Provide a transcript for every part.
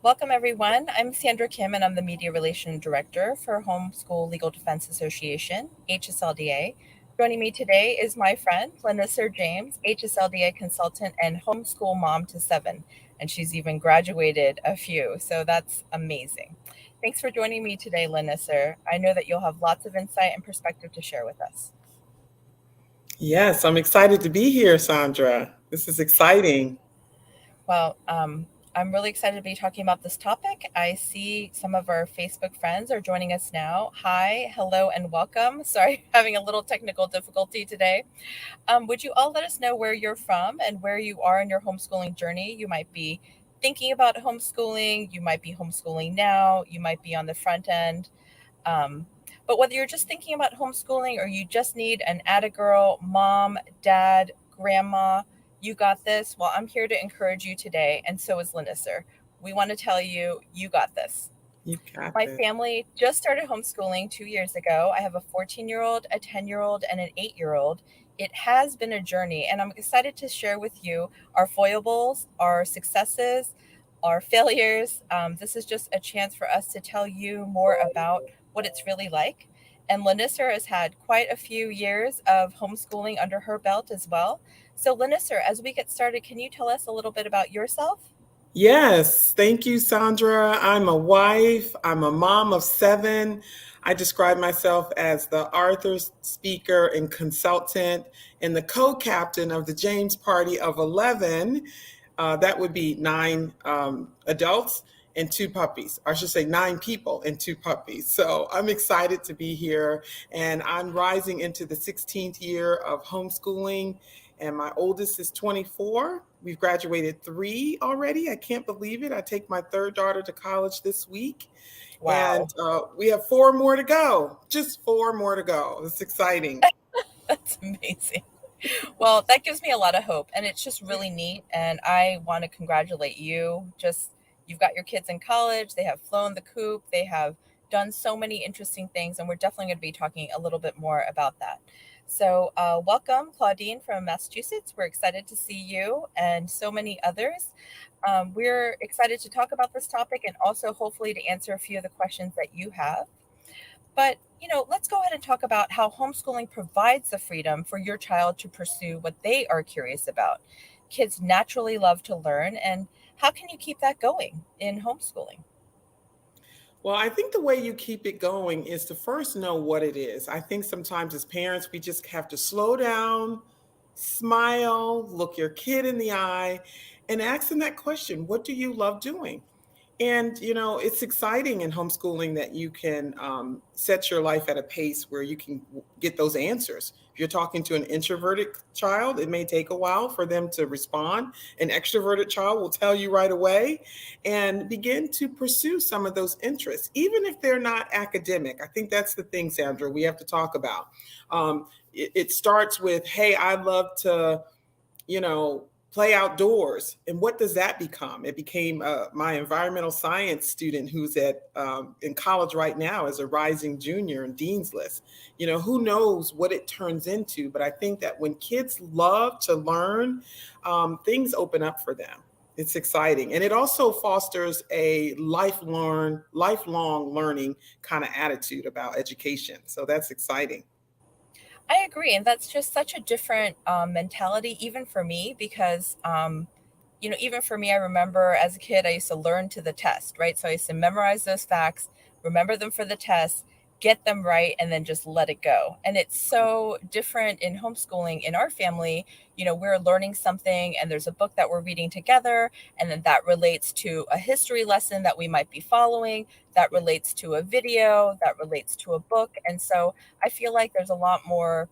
Welcome, everyone. I'm Sandra Kim, and I'm the Media Relations Director for Homeschool Legal Defense Association, HSLDA. Joining me today is my friend, LaNissir James, HSLDA consultant and homeschool mom to seven. And she's even graduated a few, so that's amazing. Thanks for joining me today, LaNissir. I know that you'll have lots of insight and perspective to share with us. Yes, I'm excited to be here, Sandra. This is exciting. Well, I'm really excited to be talking about this topic. I see some of our Facebook friends are joining us now. Hi, hello, and welcome. Sorry, having a little technical difficulty today. Would you all let us know where you're from and where you are in your homeschooling journey? You might be thinking about homeschooling, you might be homeschooling now, you might be on the front end. Um, but whether you're just thinking about homeschooling or you just need an atta girl, mom, dad, grandma, you got this. Well, I'm here to encourage you today, and so is LaNissir. We want to tell you, you got this. You got My this. family just started homeschooling 2 years ago. I have a 14-year-old, a 10-year-old, and an 8-year-old. It has been a journey, and I'm excited to share with you our foibles, our successes, our failures. This is just a chance for us to tell you more about what it's really like. And LaNissir has had quite a few years of homeschooling under her belt as well. So, LaNissir, as we get started, can you tell us a little bit about yourself? Yes, thank you, Sandra. I'm a wife, I'm a mom of seven. I describe myself as the Arthur speaker and consultant and the co captain of the James Party of 11. That would be nine adults and two puppies. Or I should say nine people and two puppies. So I'm excited to be here. And I'm rising into the 16th year of homeschooling. And my oldest is 24. We've graduated three already. I can't believe it. I take my third daughter to college this week. And Wow. we have four more to go. Just four more to go. It's exciting. That's amazing. Well, that gives me a lot of hope, and it's just really neat. And I want to congratulate you. Just you've got your kids in college, they have flown the coop, they have done so many interesting things, and we're definitely going to be talking a little bit more about that. So, welcome, Claudine from Massachusetts. We're excited to see you and so many others. We're excited to talk about this topic and also hopefully to answer a few of the questions that you have. But, let's go ahead and talk about how homeschooling provides the freedom for your child to pursue what they are curious about. Kids naturally love to learn, and how can you keep that going in homeschooling? Well, I think the way you keep it going is to first know what it is. I think sometimes as parents, we just have to slow down, smile, look your kid in the eye, and ask them that question: what do you love doing? And, it's exciting in homeschooling that you can set your life at a pace where you can get those answers. If you're talking to an introverted child, it may take a while for them to respond. An extroverted child will tell you right away and begin to pursue some of those interests, even if they're not academic. I think that's the thing, Sandra, we have to talk about. It starts with, hey, I love to play outdoors. And what does that become? It became my environmental science student who's at in college right now as a rising junior in Dean's List. Who knows what it turns into? But I think that when kids love to learn, things open up for them. It's exciting. And it also fosters a lifelong learning kind of attitude about education. So that's exciting. I agree. And that's just such a different mentality, even for me, because, even for me, I remember as a kid, I used to learn to the test, right? So I used to memorize those facts, remember them for the test, get them right, and then just let it go. And it's so different in homeschooling in our family. We're learning something, and there's a book that we're reading together, and then that relates to a history lesson that we might be following, that Yeah. relates to a video, that relates to a book. And so I feel like there's a lot more,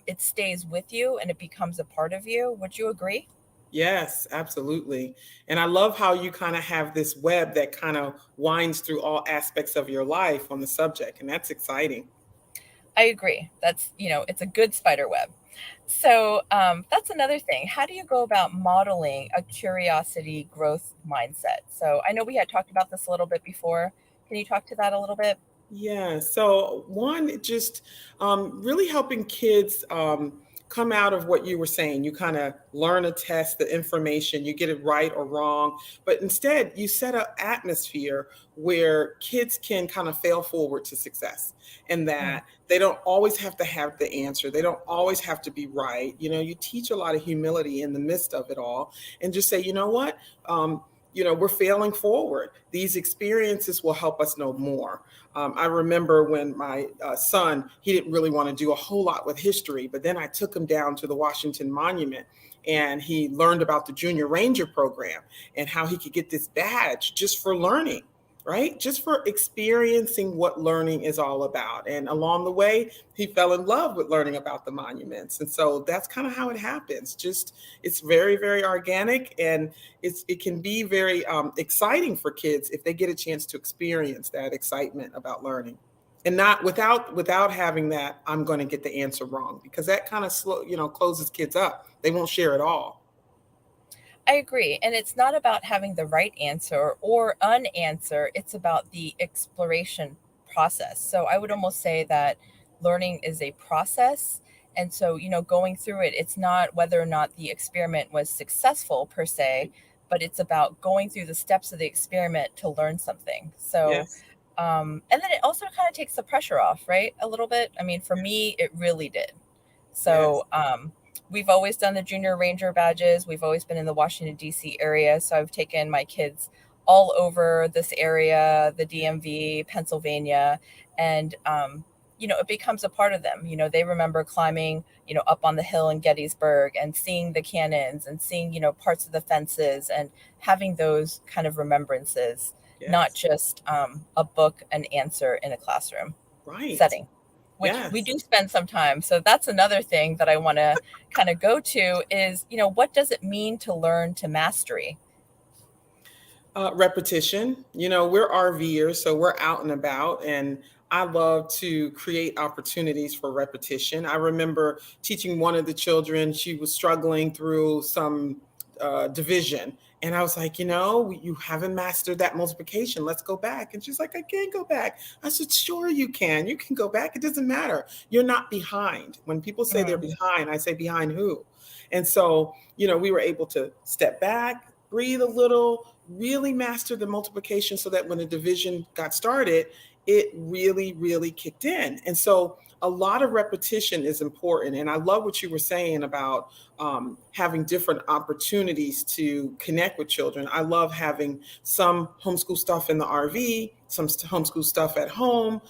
it stays with you and it becomes a part of you. Would you agree? Yes, absolutely. And I love how you kind of have this web that kind of winds through all aspects of your life on the subject. And that's exciting. I agree. It's a good spider web. So that's another thing. How do you go about modeling a curiosity growth mindset? So I know we had talked about this a little bit before. Can you talk to that a little bit? Yeah. So, one, just really helping kids come out of what you were saying. You kind of learn a test, the information, you get it right or wrong. But instead, you set an atmosphere where kids can kind of fail forward to success, and Mm. that they don't always have to have the answer. They don't always have to be right. You teach a lot of humility in the midst of it all, and just say, you know what? We're failing forward. These experiences will help us know more. I remember when my son, he didn't really want to do a whole lot with history, but then I took him down to the Washington Monument, and he learned about the Junior Ranger program and how he could get this badge just for learning, right? Just for experiencing what learning is all about. And along the way, he fell in love with learning about the monuments. And so that's kind of how it happens. Just it's very, very organic, and it can be very exciting for kids if they get a chance to experience that excitement about learning. And not without having that, I'm going to get the answer wrong, because that kind of closes kids up. They won't share at all. I agree. And it's not about having the right answer or an answer, it's about the exploration process. So I would almost say that learning is a process. And so, going through it, it's not whether or not the experiment was successful per se, but it's about going through the steps of the experiment to learn something. So, Yes. and then it also kind of takes the pressure off, right? A little bit. I mean, for me, it really did. Yes. So we've always done the Junior Ranger badges. We've always been in the Washington, D.C. area. So I've taken my kids all over this area, the DMV, Pennsylvania, and, it becomes a part of them. They remember climbing, up on the hill in Gettysburg and seeing the cannons and seeing, parts of the fences and having those kind of remembrances, not Yes. just a book, an answer in a classroom Right. setting, which we Yes. do spend some time. So that's another thing that I want to kind of go to is, what does it mean to learn to mastery? Repetition. We're RVers, so we're out and about, and I love to create opportunities for repetition. I remember teaching one of the children, she was struggling through some division. And I was like, you haven't mastered that multiplication. Let's go back. And she's like, I can't go back. I said, sure, you can. You can go back. It doesn't matter. You're not behind. When people say they're Mm. behind, I say, behind who? And so, we were able to step back, breathe a little, really master the multiplication, so that when the division got started, it really, really kicked in. And so a lot of repetition is important. And I love what you were saying about having different opportunities to connect with children. I love having some homeschool stuff in the RV, some homeschool stuff at home.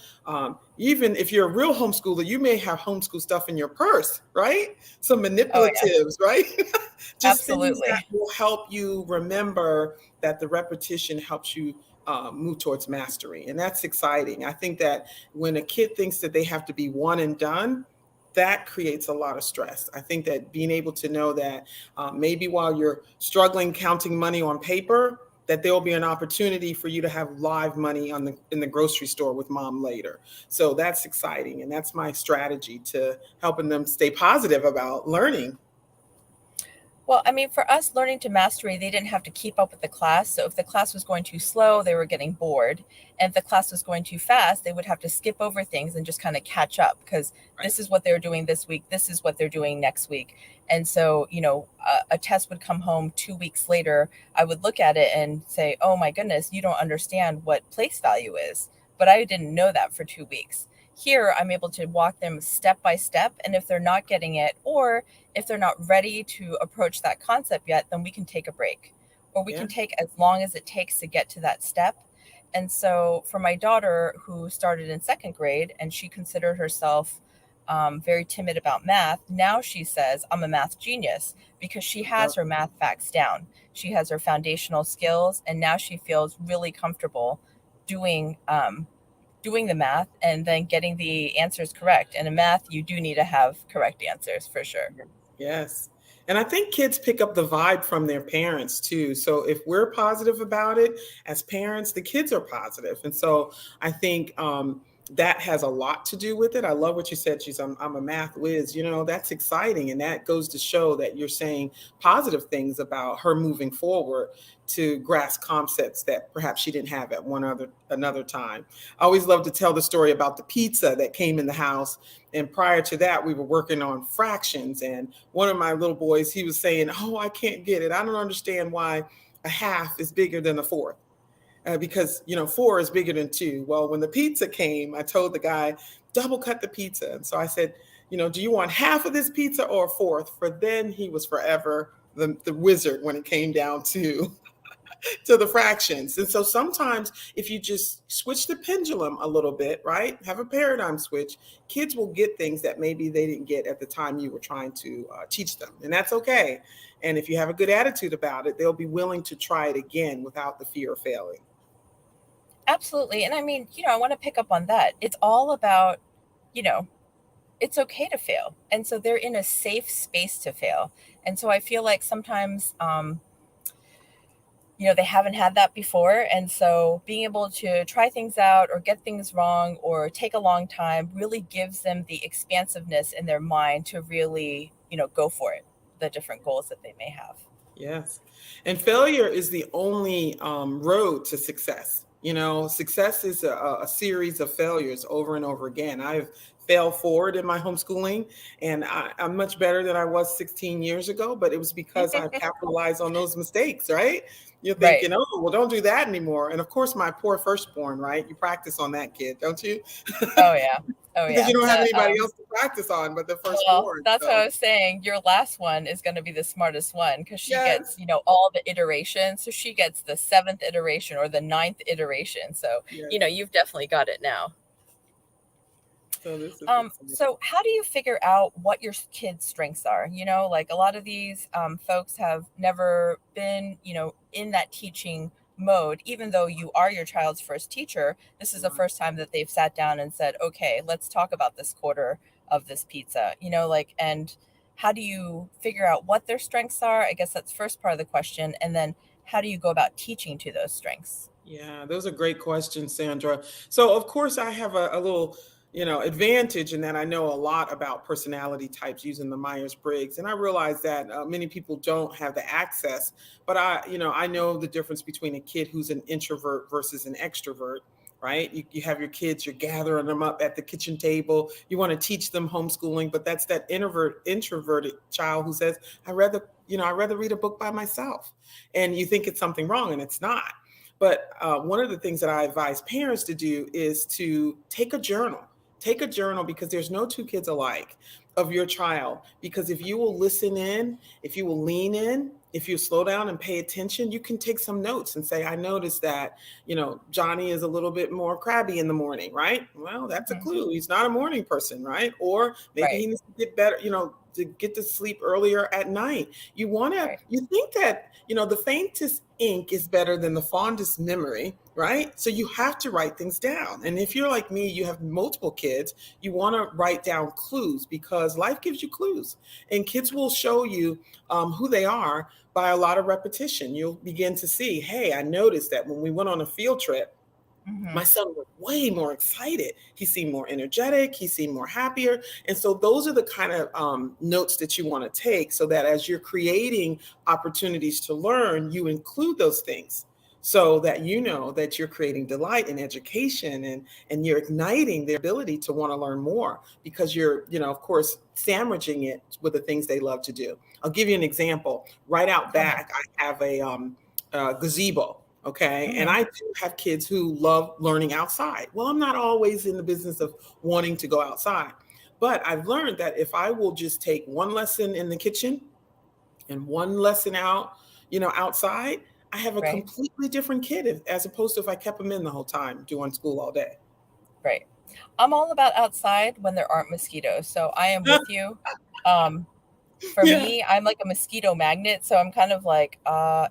Even if you're a real homeschooler, you may have homeschool stuff in your purse, right? Some Oh yeah, manipulatives, right? Just things that absolutely. will help you remember that the repetition helps you move towards mastery. And that's exciting. I think that when a kid thinks that they have to be one and done, that creates a lot of stress. I think that being able to know that maybe while you're struggling counting money on paper, that there will be an opportunity for you to have live money in the grocery store with mom later. So that's exciting, and that's my strategy to helping them stay positive about learning. Well, I mean, for us, learning to mastery, they didn't have to keep up with the class. So if the class was going too slow, they were getting bored. And if the class was going too fast, they would have to skip over things and just kind of catch up because Right. this is what they're doing this week. This is what they're doing next week. And so, a test would come home 2 weeks later. I would look at it and say, oh my goodness, you don't understand what place value is. But I didn't know that for 2 weeks. Here, I'm able to walk them step by step. And if they're not getting it, or if they're not ready to approach that concept yet, then we can take a break, or we Yeah. can take as long as it takes to get to that step. And so for my daughter, who started in second grade and she considered herself very timid about math, now she says, I'm a math genius because she has Yep. her math facts down. She has her foundational skills, and now she feels really comfortable doing doing the math and then getting the answers correct. And in math, you do need to have correct answers for sure. Yes. And I think kids pick up the vibe from their parents too. So if we're positive about it as parents, the kids are positive. And so I think that has a lot to do with it. I love what you said. I'm a math whiz. That's exciting. And that goes to show that you're saying positive things about her moving forward to grasp concepts that perhaps she didn't have at another time. I always love to tell the story about the pizza that came in the house. And prior to that, we were working on fractions. And one of my little boys, he was saying, "Oh, I can't get it. I don't understand why a half is bigger than a fourth." Because 4 is bigger than 2. Well, when the pizza came, I told the guy, double cut the pizza. And so I said, do you want half of this pizza or a fourth? For then he was forever the wizard when it came down to the fractions. And so sometimes if you just switch the pendulum a little bit, right, have a paradigm switch, kids will get things that maybe they didn't get at the time you were trying to teach them. And that's okay. And if you have a good attitude about it, they'll be willing to try it again without the fear of failing. Absolutely. And I mean, I want to pick up on that. It's all about, you know, it's okay to fail. And so they're in a safe space to fail. And so I feel like sometimes, they haven't had that before. And so being able to try things out or get things wrong or take a long time really gives them the expansiveness in their mind to really, go for it, the different goals that they may have. Yes. And failure is the only road to success. Success is a series of failures over and over again. I've failed forward in my homeschooling, and I'm much better than I was 16 years ago, but it was because I've capitalized on those mistakes, right? You're Right. thinking, oh, well, don't do that anymore. And of course, my poor firstborn, right? You practice on that kid, don't you? Oh, yeah. Oh, Because yeah. you don't have anybody else to practice on but the Well, firstborn. that's what So, I was saying. Your last one is going to be the smartest one because she gets, yes, all the iterations. So she gets the seventh iteration or the ninth iteration. So, yes. you've definitely got it now. So this is exciting. So how do you figure out what your kids' strengths are? Like a lot of these folks have never been, in that teaching mode, even though you are your child's first teacher. This is the first time that they've sat down and said, okay, let's talk about this quarter of this pizza, and how do you figure out what their strengths are? I guess that's first part of the question. And then how do you go about teaching to those strengths? Yeah, those are great questions, Sandra. So, of course, I have a little, advantage in that I know a lot about personality types using the Myers-Briggs, and I realize that many people don't have the access. But I know the difference between a kid who's an introvert versus an extrovert. Right? You have your kids, you're gathering them up at the kitchen table. You want to teach them homeschooling, but that's that introverted child who says, I'd rather read a book by myself. And you think it's something wrong, and it's not. But one of the things that I advise parents to do is to take a journal. Take a journal because there's no two kids alike of your child. Because if you will listen in, if you will lean in, if you slow down and pay attention, you can take some notes and say, I noticed that, Johnny is a little bit more crabby in the morning, right? Well, that's a Mhm. clue. He's not a morning person, right? Or maybe Right. he needs to get better, to get to sleep earlier at night. Right. You think that, the faintest ink is better than the fondest memory, right? So you have to write things down. And if you're like me, you have multiple kids, you want to write down clues because life gives you clues. And kids will show you who they are by a lot of repetition. You'll begin to see, hey, I noticed that when we went on a field trip, my Hmm. son was way more excited. He seemed more energetic. He seemed more happier. And so those are the kind of notes that you want to take so that as you're creating opportunities to learn, you include those things so that you know that you're creating delight in education and you're igniting their ability to want to learn more because you're, of course, sandwiching it with the things they love to do. I'll give you an example. Right out Tell me. back, I have a gazebo. Okay. And Hmm. I do have kids who love learning outside. Well, I'm not always in the business of wanting to go outside, but I've learned that if I will just take one lesson in the kitchen and one lesson outside, I have a Right. completely different kid as opposed to if I kept them in the whole time doing school all day. Right. I'm all about outside when there aren't mosquitoes. So I am with you. Um, for Yeah. me, I'm like a mosquito magnet. So I'm kind of like,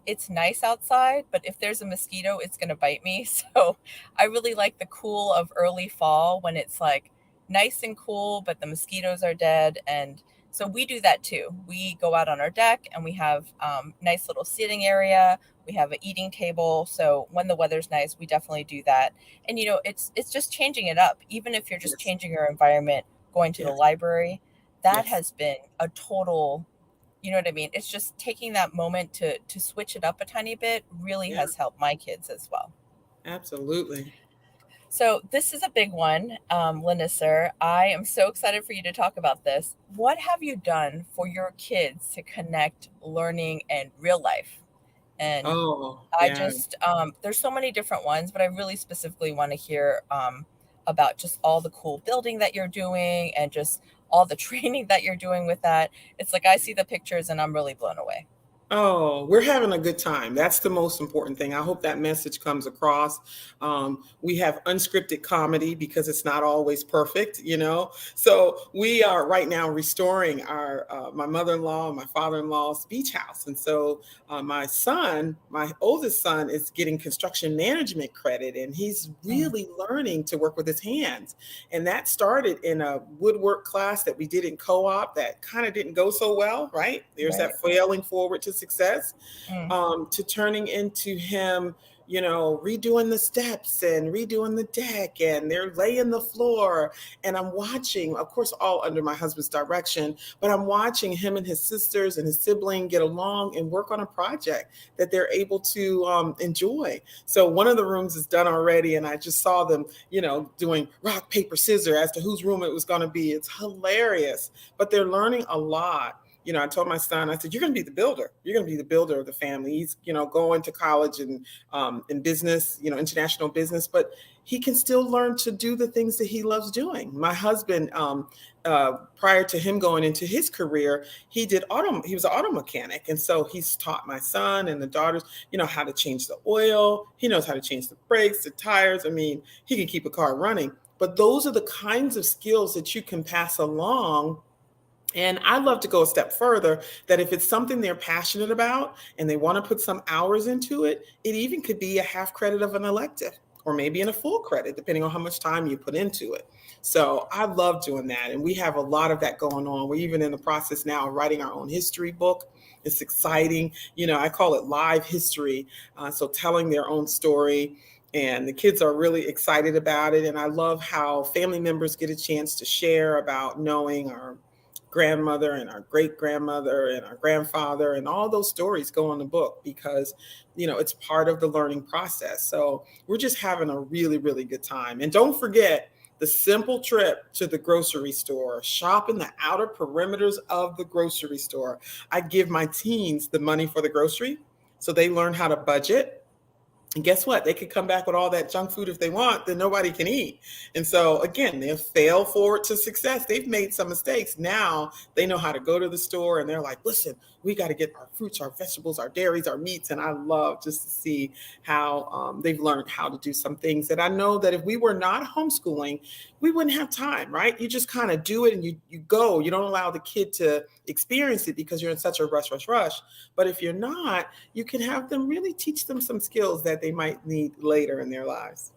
it's nice outside, but if there's a mosquito, it's going to bite me. So I really like the cool of early fall when it's like nice and cool, but the mosquitoes are dead. And So we do that too. We go out on our deck and we have nice little sitting area. We have an eating table. So when the weather's nice, we definitely do that. And it's just changing it up. Even if you're just Yes. changing your environment, going to the Yes. library, that Yes. has been a total, you know what I mean? It's just taking that moment to switch it up a tiny bit really Yeah. has helped my kids as well. Absolutely. So this is a big one, LaNissir. I am so excited for you to talk about this. What have you done for your kids to connect learning and real life? And Oh, I yeah. just, there's so many different ones, but I really specifically want to hear about just all the cool building that you're doing and just all the training that you're doing with that. It's like I see the pictures and I'm really blown away. Oh, we're having a good time. That's the most important thing. I hope that message comes across. We have unscripted comedy because it's not always perfect, you know. So we are right now restoring our my mother-in-law and my father-in-law's beach house, and so my son, my oldest son, is getting construction management credit, and he's Mm, really learning to work with his hands. And that started in a woodwork class that we did in co-op that kind of didn't go so well, right? There's right. that failing forward to success, Mm, to turning into him, redoing the steps and redoing the deck, and they're laying the floor. And I'm watching, of course, all under my husband's direction, but I'm watching him and his sisters and his sibling get along and work on a project that they're able to enjoy. So one of the rooms is done already, and I just saw them, doing rock, paper, scissors as to whose room it was going to be. It's hilarious, but they're learning a lot. I told my son, I said, "You're going to be the builder. You're going to be the builder of the family." He's, going to college and in business, international business, but he can still learn to do the things that he loves doing. My husband, prior to him going into his career, he did auto. He was an auto mechanic, and so he's taught my son and the daughters, how to change the oil. He knows how to change the brakes, the tires. I mean, he can keep a car running. But those are the kinds of skills that you can pass along. And I love to go a step further, that if it's something they're passionate about and they want to put some hours into it, it even could be a half credit of an elective or maybe in a full credit, depending on how much time you put into it. So I love doing that. And we have a lot of that going on. We're even in the process now of writing our own history book. It's exciting. I call it live history. So telling their own story. And the kids are really excited about it. And I love how family members get a chance to share about knowing our grandmother and our great grandmother and our grandfather, and all those stories go in the book because it's part of the learning process. So we're just having a really, really good time. And don't forget the simple trip to the grocery store, shop in the outer perimeters of the grocery store. I give my teens the money for the grocery so they learn how to budget. And guess what? They could come back with all that junk food if they want, then nobody can eat. And so, again, they'll fail forward to success. They've made some mistakes. Now they know how to go to the store and they're like, listen, we got to get our fruits, our vegetables, our dairies, our meats. And I love just to see how they've learned how to do some things that I know that if we were not homeschooling, we wouldn't have time, right? You just kind of do it and you go. You don't allow the kid to experience it because you're in such a rush, rush, rush. But if you're not, you can have them really teach them some skills that they might need later in their lives.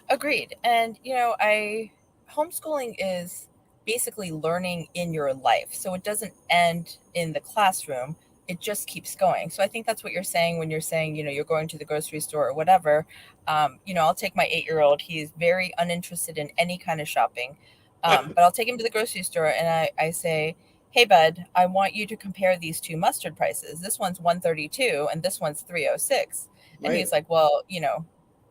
agreed. And I homeschooling is basically learning in your life. So it doesn't end in the classroom. It just keeps going. So I think that's what you're saying when you're saying, you're going to the grocery store or whatever. I'll take my 8-year-old. He's very uninterested in any kind of shopping. But I'll take him to the grocery store and I say, "Hey bud, I want you to compare these two mustard prices. This one's 132 and this one's 306." And Right. he's like, "Well,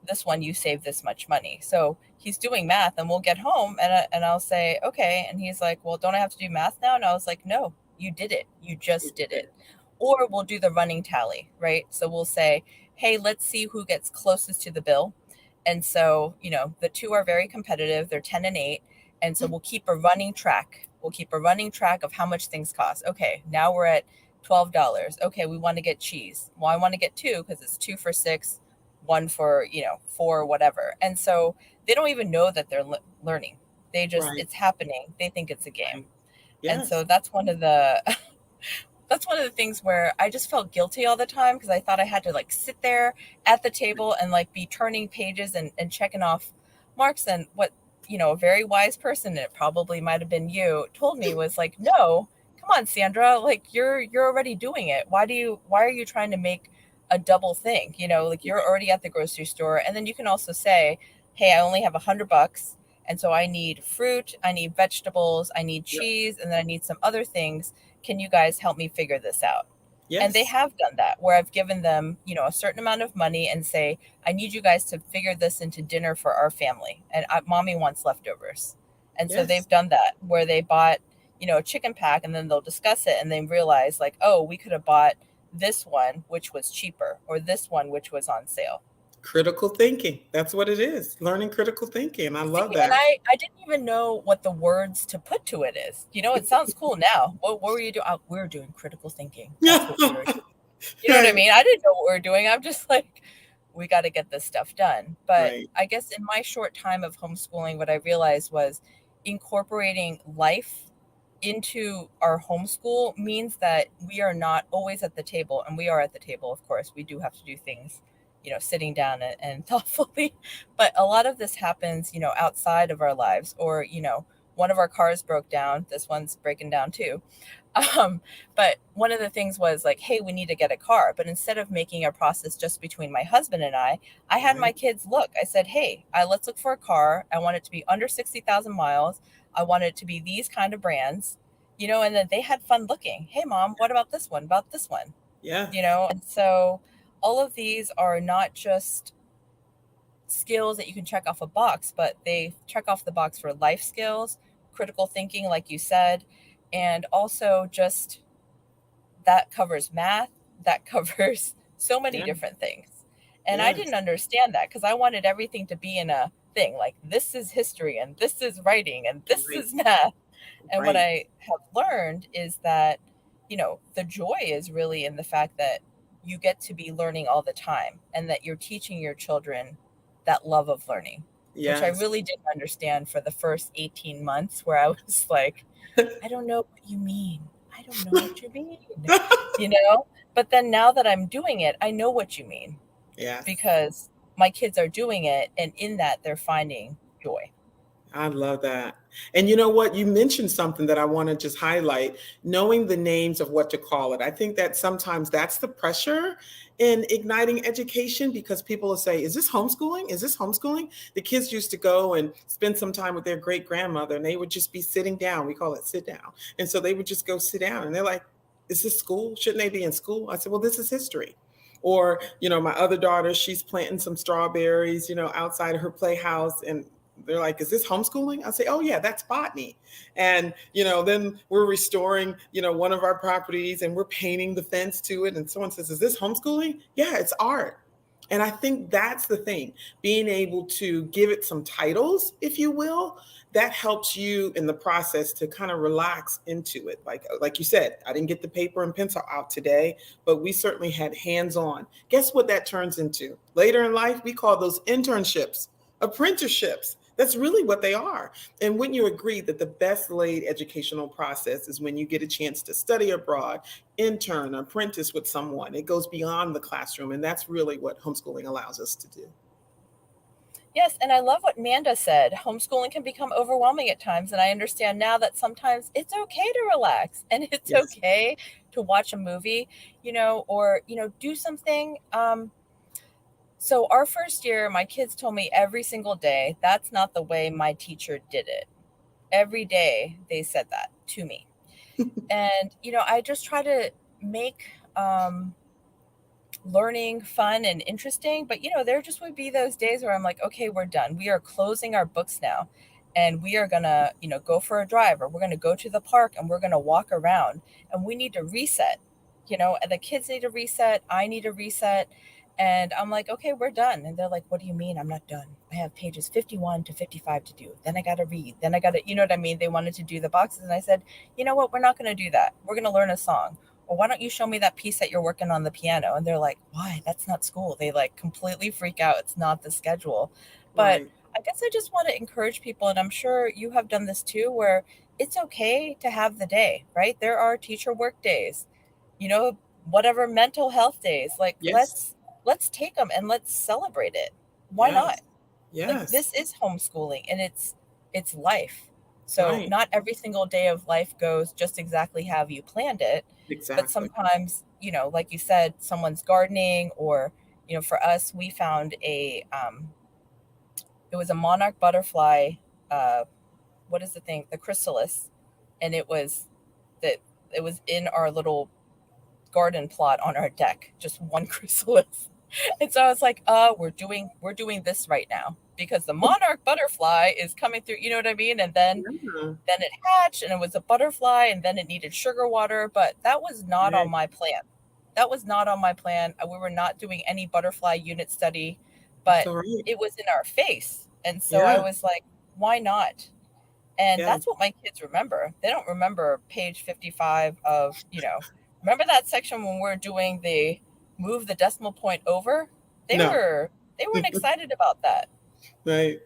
this one you save this much money." So he's doing math, and we'll get home and I'll say, "Okay." And he's like, "Well, don't I have to do math now?" And I was like, "No, you did it. You just did it." Or we'll do the running tally, right? So we'll say, "Hey, let's see who gets closest to the bill." And so, the two are very competitive. They're 10 and 8. And so we'll keep a running track. We'll keep a running track of how much things cost. Okay, now we're at $12. Okay, we want to get cheese. Well, I want to get two because it's 2 for $6, one for, 4, whatever. And so they don't even know that they're learning. Right. It's happening. They think it's a game. Right. And Yes. so that's one of the things where I just felt guilty all the time because I thought I had to like sit there at the table and like be turning pages and checking off marks. And what a very wise person, and it probably might have been you, told me was like, no, come on, Sandra, like you're already doing it. Why are you trying to make a double thing? Like you're already at the grocery store, and then you can also say, hey, I only have $100, and so I need fruit, I need vegetables, I need Yep. cheese, and then I need some other things. Can you guys help me figure this out? And they Yes. have done that, where I've given them, a certain amount of money and say, I need you guys to figure this into dinner for our family. And mommy wants leftovers. And so Yes. they've done that, where they bought, a chicken pack, and then they'll discuss it and they realize, like, oh, we could have bought this one, which was cheaper, or this one, which was on sale. Critical thinking. That's what it is. Learning critical thinking. I See, love and that. I didn't even know what the words to put to it is. It sounds cool now. What were you doing? Oh, we were doing critical thinking. That's what we were doing. You know what I Right. mean? I didn't know what we were doing. I'm just like, we got to get this stuff done. But Right. I guess in my short time of homeschooling, what I realized was incorporating life into our homeschool means that we are not always at the table, and we are at the table, of course. We do have to do things, sitting down and thoughtfully. But a lot of this happens, outside of our lives, or, one of our cars broke down. This one's breaking down too. Um, but one of the things was like, hey, we need to get a car. But instead of making a process just between my husband and I had my Right. kids look. I said, hey, let's look for a car. I want it to be under 60,000 miles. I want it to be these kind of brands, and then they had fun looking. Hey, mom, what about this one? About this one? Yes. And so all of these are not just skills that you can check off a box, but they check off the box for life skills, critical thinking, like you said, and also just that covers math, that covers so many Yeah. different things. And I Yes. didn't understand that because I wanted everything to be in a thing like this is history and this is writing and this Right. is math. And what Right. I have learned is that, the joy is really in the fact that you get to be learning all the time and that you're teaching your children that love of learning, which I Yes. really didn't understand for the first 18 months, where I was like, I don't know what you mean. I don't know what you mean, you know? But then now that I'm doing it, I know what you mean Yes. because my kids are doing it, and in that they're finding joy. I love that. And you know what? You mentioned something that I want to just highlight, knowing the names of what to call it. I think that sometimes that's the pressure in igniting education because people will say, is this homeschooling? Is this homeschooling? The kids used to go and spend some time with their great grandmother and they would just be sitting down. We call it sit down. And so they would just go sit down and they're like, is this school? Shouldn't they be in school? I said, well, this is history. Or, my other daughter, she's planting some strawberries, outside her playhouse. And they're like, is this homeschooling? I say, oh yeah, that's botany. And, then we're restoring, one of our properties and we're painting the fence to it. And someone says, is this homeschooling? Yeah, it's art. And I think that's the thing, being able to give it some titles, if you will, that helps you in the process to kind of relax into it. Like you said, I didn't get the paper and pencil out today, but we certainly had hands-on. Guess what that turns into? Later in life, we call those internships, apprenticeships. That's really what they are. And wouldn't you agree that the best laid educational process is when you get a chance to study abroad, intern, apprentice with someone? It goes beyond the classroom. And that's really what homeschooling allows us to do. Yes, and I love what Manda said. Homeschooling can become overwhelming at times, and I understand now that sometimes it's okay to relax and it's Yes. okay to watch a movie, or do something. So our first year, my kids told me every single day, that's not the way my teacher did it. Every day they said that to me. And, I just try to make learning fun and interesting. But, there just would be those days where I'm like, okay, we're done. We are closing our books now. And we are going to, go for a drive, or we're going to go to the park and we're going to walk around, and we need to reset, and the kids need to reset. I need to reset. And I'm like, okay, we're done. And they're like, what do you mean I'm not done? I have pages 51 to 55 to do. Then I got to read. Then I got to, what I mean? They wanted to do the boxes. And I said, you know what? We're not going to do that. We're going to learn a song. Or why don't you show me that piece that you're working on the piano? And they're like, why? That's not school. They like completely freak out. It's not the schedule. But Right. I guess I just want to encourage people, and I'm sure you have done this too, where it's okay to have the day, right? There are teacher work days, you know, whatever mental health days. Like Yes. let's take them and let's celebrate it. Why not? Yes. Like Yes. this is homeschooling, and it's it's life. So Right. not every single day of life goes just exactly how you planned it, but Exactly. sometimes, like you said, someone's gardening, or for us, we found it was a monarch butterfly. Uh, what is the thing? The chrysalis, and that it was in our little garden plot on our deck, just one chrysalis. And so I was like, we're doing this right now because the monarch butterfly is coming through, you know what I mean? And Yeah. then it hatched and it was a butterfly, and then it needed sugar water, but that was not on Right. my plan. That was not on my plan. We were not doing any butterfly unit study, That's but all right. it was in our face. And so I Yeah. was like, why not? And Yeah. that's what my kids remember. They don't remember page 55 of, remember that section when we're doing the move the decimal point over? They No. were they weren't excited about that. Right.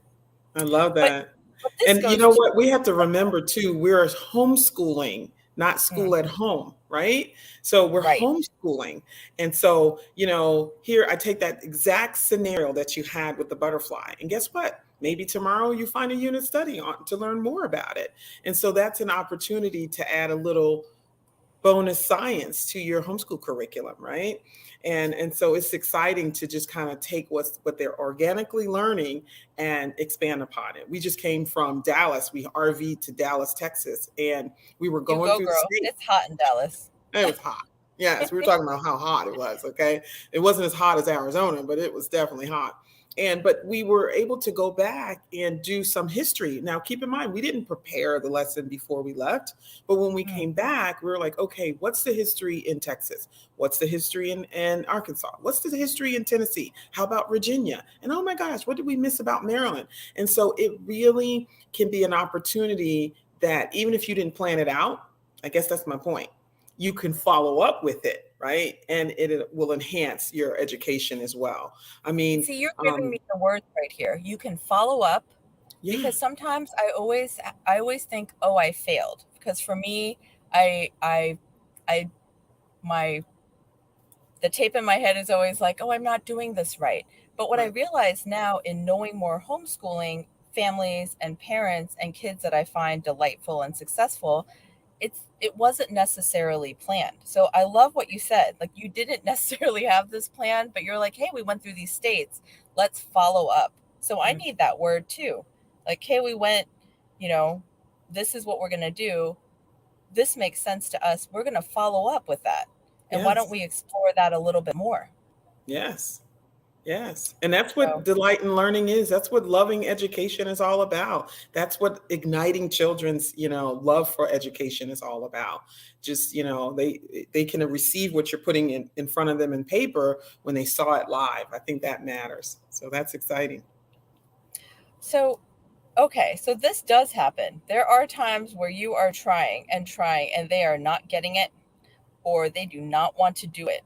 I love But that. but this And you goes know to what? We have to remember too, we're homeschooling, not mm, school at home, right? So we're right. homeschooling. And so, here I take that exact scenario that you had with the butterfly. And guess what? Maybe tomorrow you find a unit study on to learn more about it. And so that's an opportunity to add a little bonus science to your homeschool curriculum, right? And so it's exciting to just kind of take what they're organically learning and expand upon it. We just came from Dallas. We RV'd to Dallas, Texas, and we were You going go, through the girl. state. It's hot in Dallas. It was hot. Yes, we were talking about how hot it was. Okay, it wasn't as hot as Arizona, but it was definitely hot. But we were able to go back and do some history. Now, keep in mind, we didn't prepare the lesson before we left, but when we Mm, came back, we were like, okay, what's the history in Texas? What's the history in Arkansas? What's the history in Tennessee? How about Virginia? And oh my gosh, what did we miss about Maryland? And so it really can be an opportunity that even if you didn't plan it out, I guess that's my point, you can follow up with it, right? And it will enhance your education as well. I mean, See, you're giving me the words right here. You can follow up, yeah, because sometimes I always think, oh, I failed. Because for me, I my the tape in my head is always like, oh, I'm not doing this right. But what I right. realize now in knowing more homeschooling families and parents and kids that I find delightful and successful, it wasn't necessarily planned. So I love what you said. Like, you didn't necessarily have this plan, but you're like, hey, we went through these states. Let's follow up. So I Yeah. need that word too. Like, hey, we went, you know, this is what we're going to do. This makes sense to us. We're going to follow up with that. And why don't Yes. we explore that a little bit more? Yes. Yes. And that's what So, delight in learning is. That's what loving education is all about. That's what igniting children's, love for education is all about. Just, they can receive what you're putting in front of them in paper when they saw it live. I think that matters. So that's exciting. so okay, so this does happen. There are times where you are trying and they are not getting it, or they do not want to do it.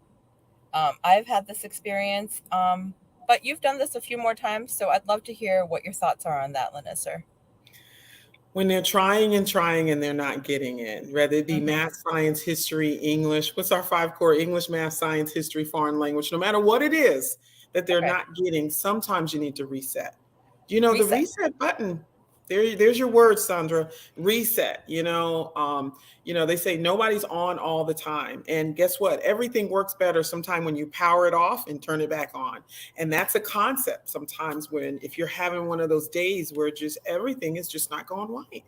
I've had this experience, but you've done this a few more times, so I'd love to hear what your thoughts are on that, LaNissir. When they're trying and trying and they're not getting it, whether it be Hmm. math, science, history, English, what's our five core? English, math, science, history, foreign language, no matter what it is that they're Okay, not getting, sometimes you need to reset. The reset. reset button, there's your word, Sandra. Reset. They say nobody's on all the time. And guess what? Everything works better sometime when you power it off and turn it back on. And that's a concept sometimes when if you're having one of those days where just everything is just not going right.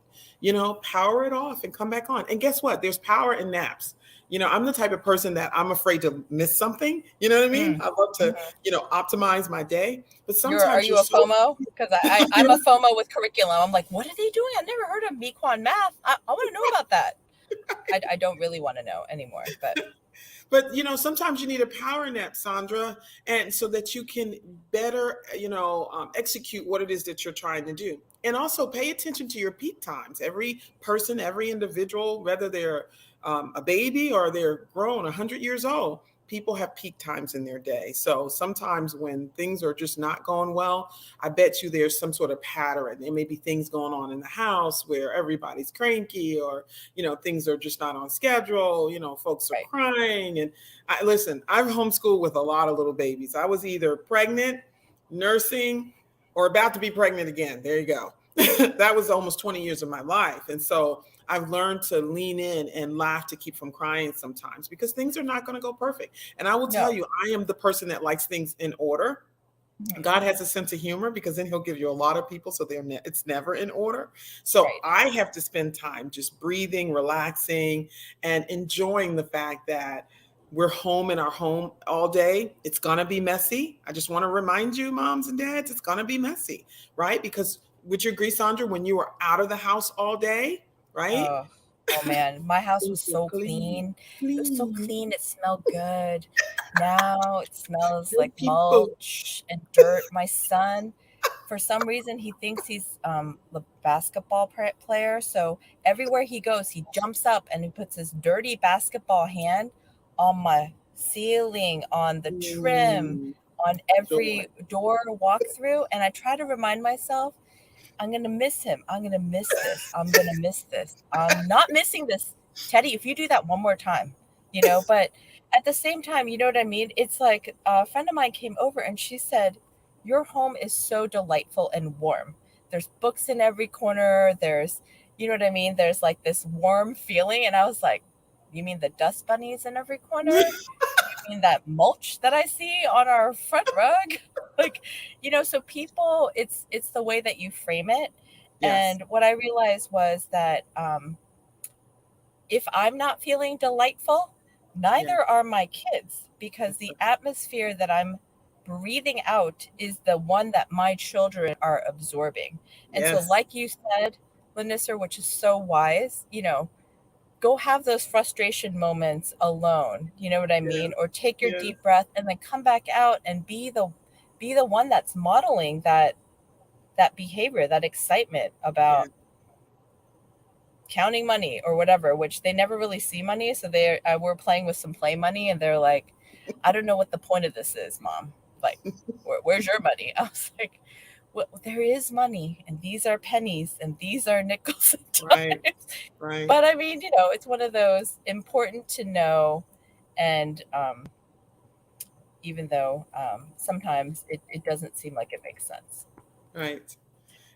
Power it off and come back on. And guess what? There's power in naps. I'm the type of person that I'm afraid to miss something. You know what I mean? Mm. I love to, Hmm. optimize my day. But Are sometimes you you're a so FOMO? Because I'm a FOMO with curriculum. I'm like, what are they doing? I've never heard of Mequon math. I want to know about that. I don't really want to know anymore, but But sometimes you need a power nap, Sandra, and so that you can better, execute what it is that you're trying to do. And also pay attention to your peak times. Every person, every individual, whether they're a baby or they're grown, 100 years old, people have peak times in their day. So sometimes when things are just not going well, I bet you there's some sort of pattern. There may be things going on in the house where everybody's cranky, or things are just not on schedule. Folks are right. crying. And listen, I've homeschooled with a lot of little babies. I was either pregnant, nursing, or about to be pregnant again. There you go. That was almost 20 years of my life. And so I've learned to lean in and laugh to keep from crying sometimes because things are not going to go perfect. And I will tell No. you, I am the person that likes things in order. Mhm. God has a sense of humor because then he'll give you a lot of people so it's never in order. So Right. I have to spend time just breathing, relaxing, and enjoying the fact that we're home in our home all day. It's going to be messy. I just want to remind you, moms and dads, it's going to be messy, right? Because would you agree, Sandra, when you were out of the house all day, right? Oh, oh man, my house was Things were so clean, clean. It was so clean. clean, it smelled good. Now it smells Good like people. mulch and dirt. My son, for some reason, he thinks he's the basketball player. So everywhere he goes, he jumps up and he puts his dirty basketball hand on my ceiling, on the trim, Mm, on joy. every door walk through. And I try to remind myself, I'm gonna miss him. I'm gonna miss this. I'm gonna miss this. I'm not missing this, Teddy. If you do that one more time, but at the same time, you know what I mean? It's like a friend of mine came over and she said, your home is so delightful and warm. There's books in every corner. You know what I mean? There's like this warm feeling. And I was like, you mean the dust bunnies in every corner? Mean that mulch that I see on our front rug? Like, so people, it's the way that you frame it. Yes, And what I realized was that if I'm not feeling delightful, yes, neither are my kids, because that's the right. atmosphere that I'm breathing out is the one that my children are absorbing. And so, Yes, like you said, LaNissir, which is so wise, go have those frustration moments alone, you know what I yes, mean, or take your yes, deep breath and then come back out and be the one that's modeling that behavior, that excitement about yes. counting money or whatever, which they never really see money. So they were playing with some play money and they're like, I don't know what the point of this is, mom. Like, where's your money? I was like, well, there is money and these are pennies and these are nickels and Right, dimes. right, But I mean, it's one of those important to know. And even though sometimes it doesn't seem like it makes sense. right.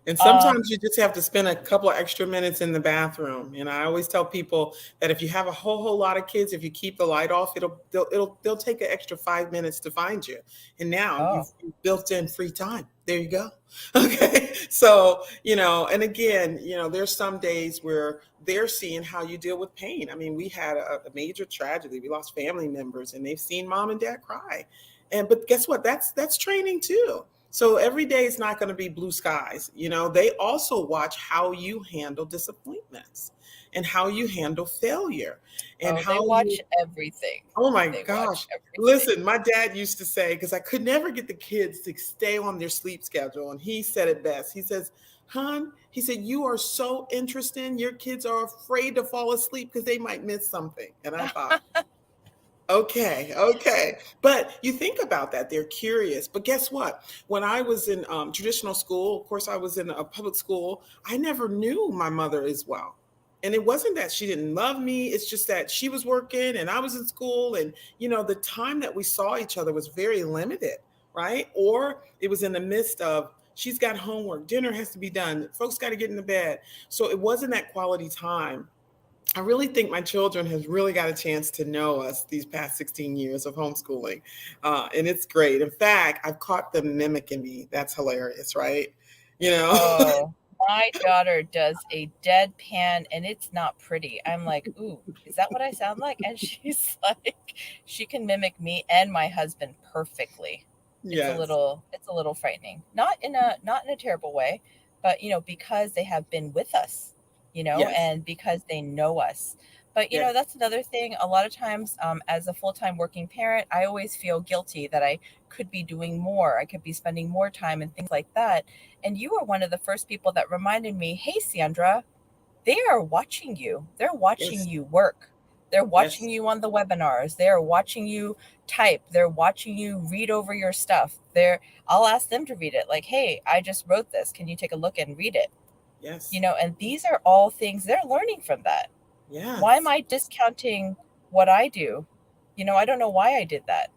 And Uh, sometimes you just have to spend a couple of extra minutes in the bathroom. And I always tell people that if you have a whole lot of kids, if you keep the light off, they'll take an extra 5 minutes to find you. And now oh, you've built in free time. There you go. Okay. So, and again, there's some days where they're seeing how you deal with pain. I mean, we had a major tragedy. We lost family members and they've seen mom and dad cry. But guess what? That's training too. So every day is not going to be blue skies. They also watch how you handle disappointments and how you handle failure and oh, they how you, watch everything. oh my They watch gosh. everything. Listen, my dad used to say, because I could never get the kids to stay on their sleep schedule. And he said it best. He says, Hon, he said, you are so interesting. Your kids are afraid to fall asleep because they might miss something. And I thought, okay, okay. But you think about that, they're curious. But guess what? When I was in traditional school, of course, I was in a public school, I never knew my mother as well. And it wasn't that she didn't love me, it's just that she was working and I was in school. And, the time that we saw each other was very limited, right? Or it was in the midst of, she's got homework, dinner has to be done, folks got to get into bed. So it wasn't that quality time. I really think my children have really got a chance to know us these past 16 years of homeschooling. And it's great. In fact, I've caught them mimicking me. That's hilarious, right? You know, Oh, my daughter does a deadpan and it's not pretty. I'm like, ooh, is that what I sound like? And she's like, she can mimic me and my husband perfectly. It's a yes, little, it's a little frightening. Not in a terrible way, but because they have been with us, yes, and because they know us. But yes, that's another thing. A lot of times, as a full-time working parent, I always feel guilty that I could be doing more. I could be spending more time and things like that. And you were one of the first people that reminded me, hey, Sandra, they are watching you. They're watching yes, you work. They're watching yes, you on the webinars. They're watching you type. They're watching you read over your stuff. I'll ask them to read it. Like, hey, I just wrote this. Can you take a look and read it? yes, And these are all things they're learning from that. Why am yes. I discounting what I do? I don't know why I did that.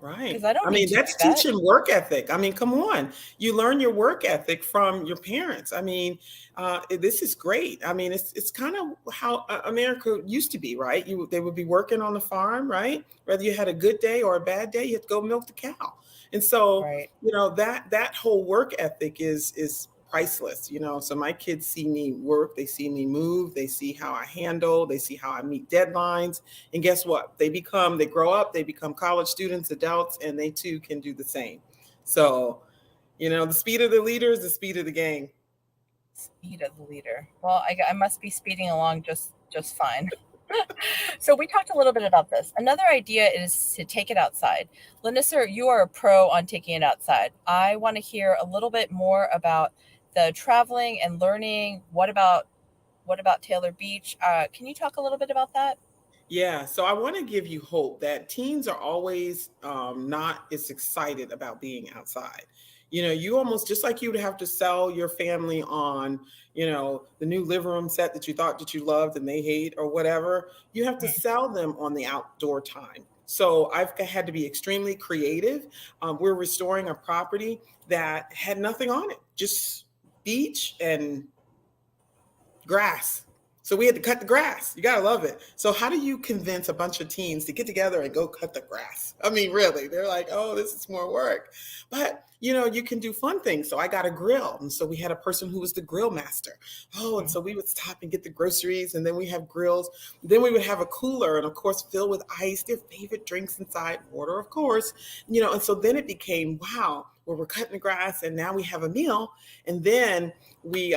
Right. because I I don't need mean, to do that's that. teaching work ethic. I mean, come on. You learn your work ethic from your parents. I mean, this is great. I mean, it's kind of how America used to be, right? They would be working on the farm, right? Whether you had a good day or a bad day, you had to go milk the cow. And so, Right. that whole work ethic is priceless. So my kids see me work, they see me move, they see how I handle, they see how I meet deadlines. And guess what? They grow up, they become college students, adults, and they too can do the same. So, the speed of the leader is the speed of the game. Speed of the leader. Well, I must be speeding along just fine. So we talked a little bit about this. Another idea is to take it outside. LaNissir, you are a pro on taking it outside. I want to hear a little bit more about the traveling and learning. What about Taylor Beach? Can you talk a little bit about that? Yeah, so I want to give you hope that teens are always not as excited about being outside. You almost just like you would have to sell your family on, the new living room set that you thought that you loved and they hate or whatever. You have to Mm, sell them on the outdoor time. So I've had to be extremely creative. We're restoring a property that had nothing on it, just beach and grass. So we had to cut the grass. You gotta love it. So how do you convince a bunch of teens to get together and go cut the grass? I mean, really, they're like, "Oh, this is more work," but you can do fun things. So I got a grill, and so we had a person who was the grill master. Oh, and mm. so we would stop and get the groceries, and then we have grills. Then we would have a cooler, and of course, filled with ice, their favorite drinks inside, water, of course. And so then it became, wow, well, we're cutting the grass, and now we have a meal, and then we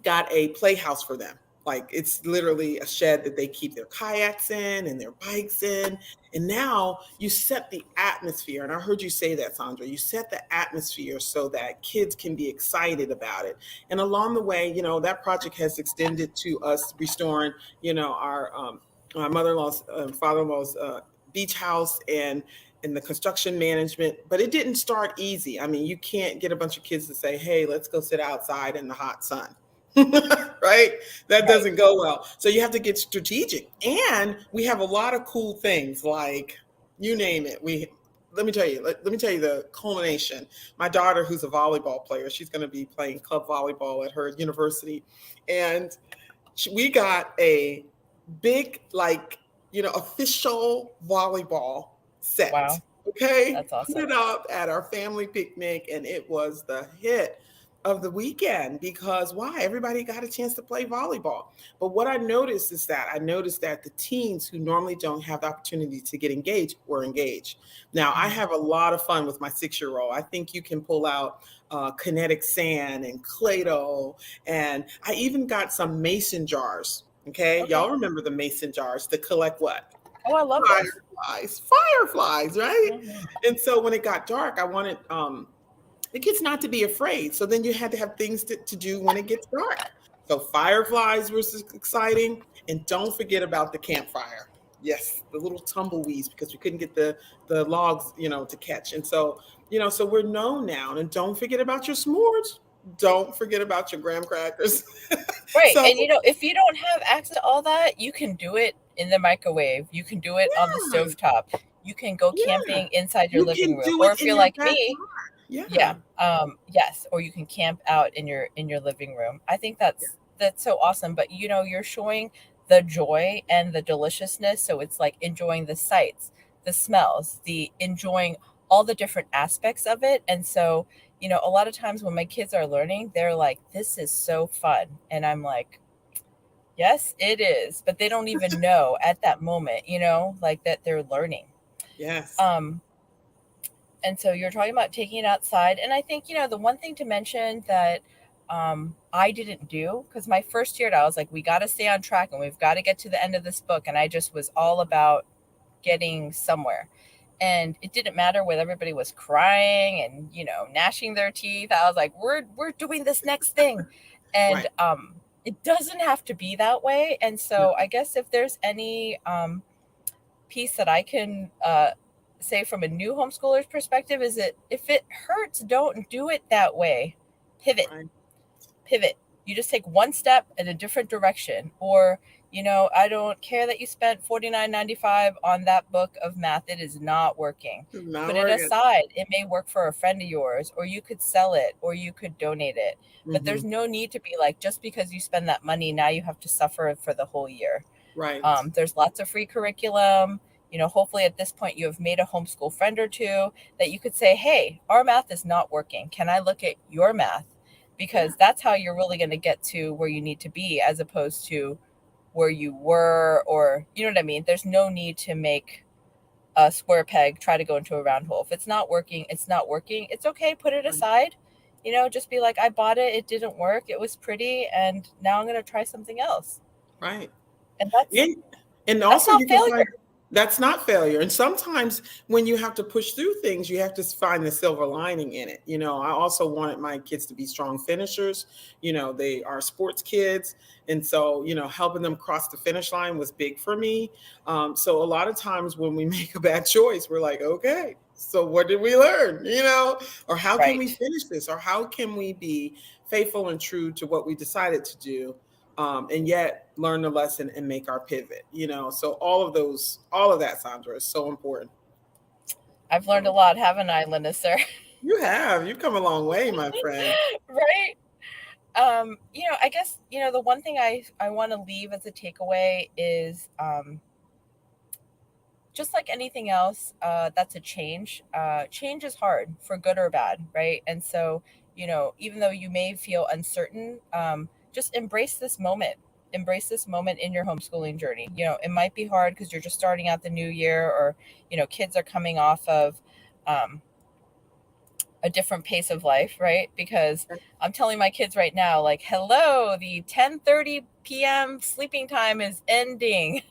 got a playhouse for them. Like it's literally a shed that they keep their kayaks in and their bikes in. And now you set the atmosphere. And I heard you say that, Sandra. You set the atmosphere so that kids can be excited about it. And along the way, that project has extended to us restoring, our mother-in-law's, father-in-law's beach house and the construction management, but it didn't start easy. I mean, you can't get a bunch of kids to say, "Hey, let's go sit outside in the hot sun." Right? That Right. doesn't go well. So you have to get strategic. And we have a lot of cool things like you name it. Let me tell you the culmination. My daughter, who's a volleyball player, she's going to be playing club volleyball at her university. And we got a big, like, official volleyball set. Wow. Okay. That's Put awesome. it up at our family picnic, and it was the hit of the weekend because why? Everybody got a chance to play volleyball. But what I noticed that the teens who normally don't have the opportunity to get engaged were engaged. Now, I Mhm. have a lot of fun with my 6-year old. I think you can pull out kinetic sand and Play Doh, and I even got some mason jars. Okay. Okay. Y'all remember the mason jars to collect what? Oh, I love those. Fireflies, right? Mhm. And so when it got dark, I wanted the kids not to be afraid. So then you had to have things to do when it gets dark. So fireflies was exciting. And don't forget about the campfire. Yes, the little tumbleweeds because we couldn't get the logs, to catch. And so we're known now. And don't forget about your s'mores. Don't forget about your graham crackers. Right. So And if you don't have access to all that, you can do it in the microwave. You can do it on the yeah, stovetop. You can go yeah. camping inside your You living can room. do Or it if in you're your like backyard. me, yeah, Yeah. yes, or you can camp out in your living room. I think that's so awesome. But you're showing the joy and the deliciousness. So it's like enjoying the sights, the smells, the enjoying all the different aspects of it. And so, a lot of times when my kids are learning, they're like, "This is so fun," and I'm like, yes, it is, but they don't even know at that moment, like that they're learning. Yes. Um, and so you're talking about taking it outside. And I think, the one thing to mention that I didn't do, because my first year, I was like, we got to stay on track and we've got to get to the end of this book. And I just was all about getting somewhere. And it didn't matter whether everybody was crying and, gnashing their teeth. I was like, we're doing this next thing. And Right. it doesn't have to be that way. And No. so I guess if there's any piece that I can say from a new homeschooler's perspective is that if it hurts, don't do it that way. Pivot, Right. pivot. You just take one step in a different direction, or I don't care that you spent $49.95 on that book of math. It is not working. It's not Put it working. aside. It may work for a friend of yours, or you could sell it, or you could donate it. But Hmm. there's no need to be like, just because you spend that money, now you have to suffer for the whole year. Right. There's lots of free curriculum. Hopefully at this point you have made a homeschool friend or two that you could say, hey, our math is not working. Can I look at your math? Yeah. Because that's how you're really going to get to where you need to be, as opposed to where you were, or you know what I mean? There's no need to make a square peg try to go into a round hole. If it's not working, it's not working. It's okay. Put it Right. aside. Just be like, I bought it. It didn't work. It was pretty. And now I'm going to try something else. Right. And that's, And and that's also not you can find failure. that's not failure. And sometimes when you have to push through things, you have to find the silver lining in it. I also wanted my kids to be strong finishers. They are sports kids. And so, helping them cross the finish line was big for me. So a lot of times when we make a bad choice, we're like, okay, so what did we learn? Or how can we Right. finish this? Or how can we be faithful and true to what we decided to do? And yet learn the lesson and make our pivot. So all of that, Sandra, is so important. I've learned a So lot, haven't I, LaNissir? you've come a long way, my friend. Right. I guess, the one thing I want to leave as a takeaway is, just like anything else, that's a change. Change is hard, for good or bad, right? And so, even though you may feel uncertain, just embrace this moment. Embrace this moment in your homeschooling journey. It might be hard because you're just starting out the new year, or kids are coming off of um, a different pace of life, right? Because I'm telling my kids right now, like, hello, the 10:30 p.m. sleeping time is ending.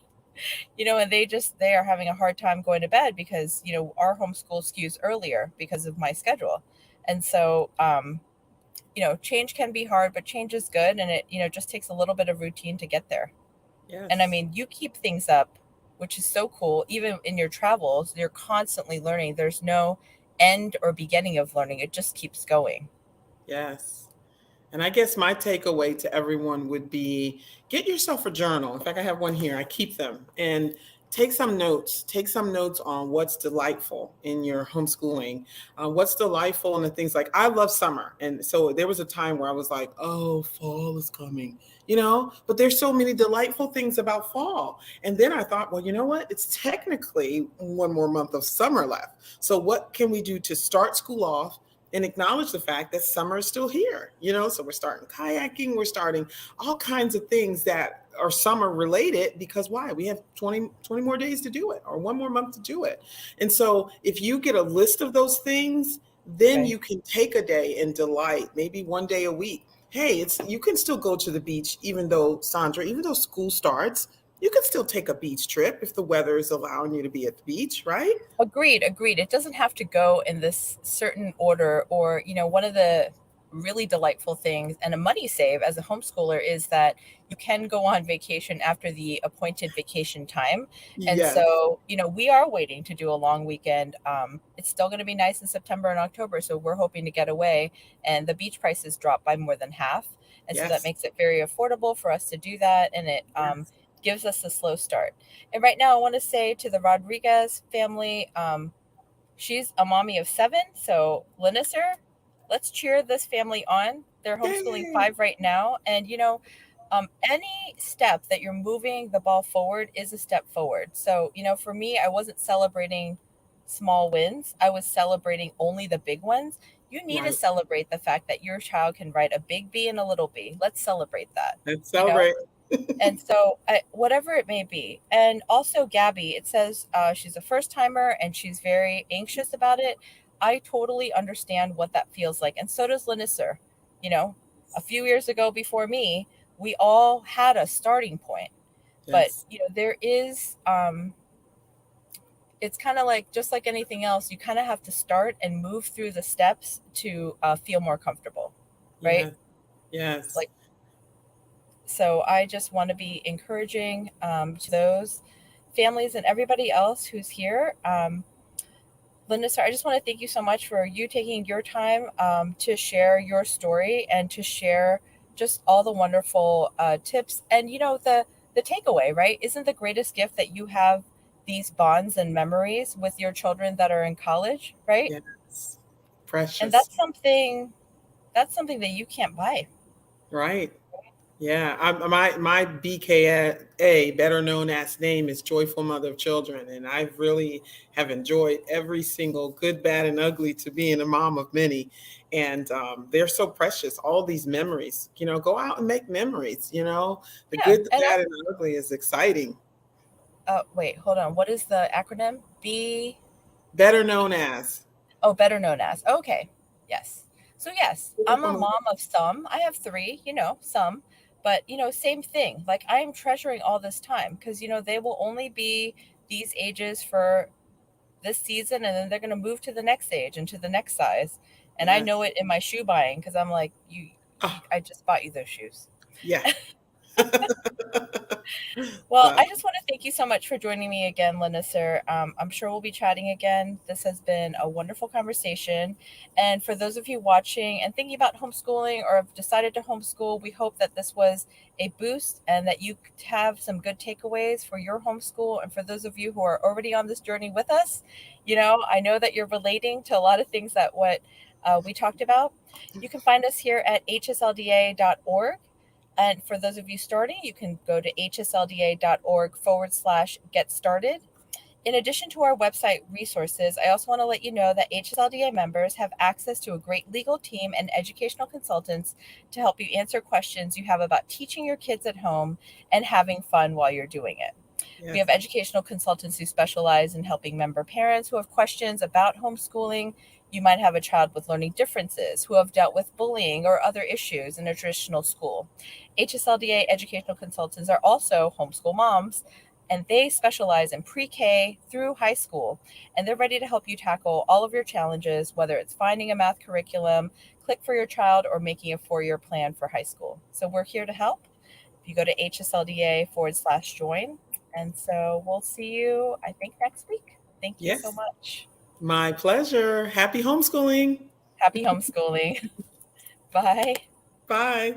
And they are having a hard time going to bed because our homeschool skews earlier because of my schedule. And so change can be hard, but change is good, and it just takes a little bit of routine to get there. And I Yes. mean, you keep things up, which is so cool. Even in your travels, you're constantly learning. There's no end or beginning of learning. It just keeps going. Yes. And I guess my takeaway to everyone would be get yourself a journal. In fact, I have one here. I keep them and take some notes. Take some notes on what's delightful in your homeschooling. What's delightful and the things like I love summer. And so there was a time where I was like, oh, fall is coming, but there's so many delightful things about fall. And then I thought, well, you know what? It's technically one more month of summer left. So what can we do to start school off and acknowledge the fact that summer is still here, so we're starting kayaking, we're starting all kinds of things that are summer related because why? We have 20 more days to do it or one more month to do it. And so if you get a list of those things, then Right. you can take a day and delight, maybe one day a week. Hey, you can still go to the beach, even though Sandra, even though school starts, you can still take a beach trip if the weather is allowing you to be at the beach, right? Agreed, agreed. It doesn't have to go in this certain order. Or, one of the really delightful things and a money save as a homeschooler is that you can go on vacation after the appointed vacation time. And Yes. so, we are waiting to do a long weekend. It's still going to be nice in September and October. So we're hoping to get away, and the beach prices drop by more than half. And so that Yes. makes it very affordable for us to do that. And it Yes. gives us a slow start. And right now, I want to say to the Rodriguez family, she's a mommy of 7. So, LaNissir, let's cheer this family on. They're homeschooling Yay. 5 right now. And, any step that you're moving the ball forward is a step forward. So, for me, I wasn't celebrating small wins, I was celebrating only the big ones. You need to Right. celebrate the fact that your child can write a big B and a little b. Let's celebrate that. Let's You know, celebrate. and so, whatever it may be. And also, Gabby, it says she's a first timer and she's very anxious about it. I totally understand what that feels like. And so does LaNissir. You know, a few years ago before me, we all had a starting point. But, Yes. there is, it's kind of like, just like anything else, you kind of have to start and move through the steps to feel more comfortable, right? Yes. Yes. Like, so I just want to be encouraging to those families and everybody else who's here. Linda, sir, I just want to thank you so much for you taking your time to share your story and to share just all the wonderful tips. And the takeaway, right? Isn't the greatest gift that you have these bonds and memories with your children that are in college, right? Yes. And Precious. that's something that you can't buy. Right. Yeah, my BKA, better known as name, is Joyful Mother of Children, and I really have enjoyed every single good, bad, and ugly to being a mom of many, and they're so precious. All these memories, go out and make memories. The Yeah, good, the and bad, and the ugly is exciting. wait, hold on. What is the acronym? B. Better known as Oh, better known as. Okay. Yes. So yes, I'm Joyful a Mother. mom of some. I have three, some. But, same thing. Like I am treasuring all this time because, they will only be these ages for this season and then they're going to move to the next age and to the next size. And I know Yes. it in my shoe buying because I'm like, Oh, I just bought you those shoes. yeah. Well, Wow. I just want to thank you so much for joining me again, LaNissir. I'm sure we'll be chatting again. This has been a wonderful conversation. And for those of you watching and thinking about homeschooling or have decided to homeschool, we hope that this was a boost and that you have some good takeaways for your homeschool. And for those of you who are already on this journey with us, I know that you're relating to a lot of things that what we talked about. You can find us here at hslda.org. And for those of you starting, you can go to hslda.org/get started. In addition to our website resources, I also want to let you know that HSLDA members have access to a great legal team and educational consultants to help you answer questions you have about teaching your kids at home and having fun while you're doing it. We have Yes. educational consultants who specialize in helping member parents who have questions about homeschooling. You might have a child with learning differences who have dealt with bullying or other issues in a traditional school. HSLDA educational consultants are also homeschool moms, and they specialize in pre K through high school. And they're ready to help you tackle all of your challenges, whether it's finding a math curriculum, click for your child, or making a 4-year plan for high school. So we're here to help. If you go to hslda.org/join. And so we'll see you, I think, next week. Thank you so Yes. much. My pleasure. Happy homeschooling. Happy homeschooling. Bye. Bye.